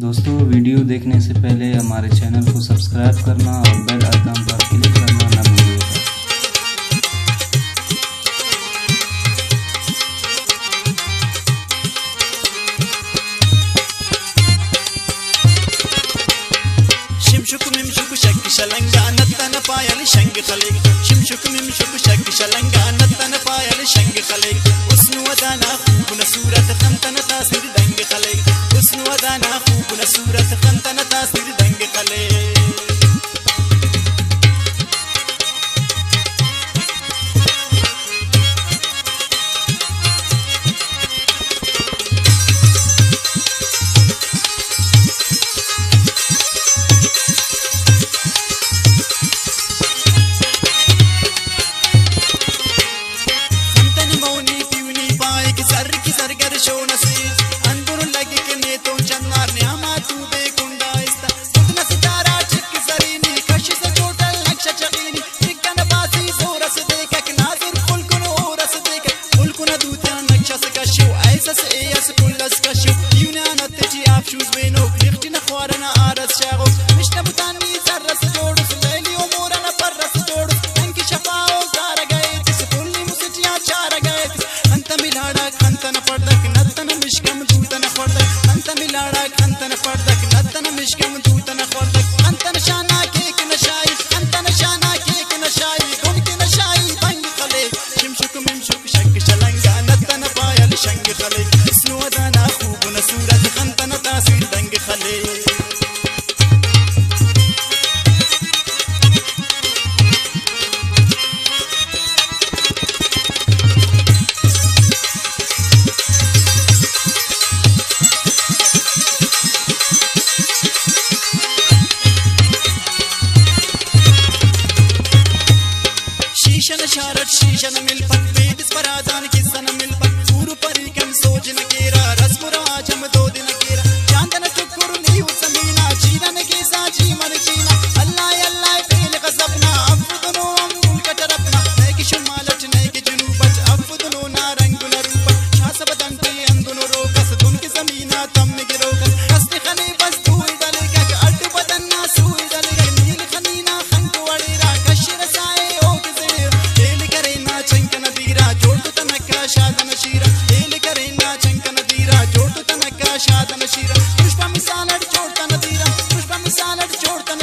दोस्तों, वीडियो देखने से पहले हमारे चैनल को सब्सक्राइब करना और बेल आइकन पर क्लिक करना न भूलिएगा। शिमशुक मिमशुक शक शलंगा नतन पायल शंग खलेग शिमशुक मिमशुक शक शलंगा नतन पायल शंग खलेग उसनु अदाना खूब सूरत खंतन तासीर दंग खलेग उसनु अदाना खूब सूरत खंतन तासीर दंग खलेग। शीशन मिलपत पेट पर आजान किसन मिलपत पूर्व परिकम सोजन केरा रसपुरा आजम दो दिन केरा चांदन टुकुर नीव समीना चीरन के साजी मन चीना अल्लाह अल्लाह फेल का सपना अब दोनों अंगुल का तरपना नहीं कि शुमालट नहीं कि जुनूबच अब दोनों नारंग न रूपट शास बदन पे अंदुनो रोकस दुन की जमीना तम में गिरोकस हस्ते खने बस तू इधर का अड्ड बदन ना सू इधर नील खनीना खन को अड़ेरा कशर साए ओ शादन शीरा तेल करेना चंकन दीरा जोड़ तनका शादन शीरा पुष्पा मिसालट जोड़ तन दीरा पुष्पा मिसालट जोड़ तन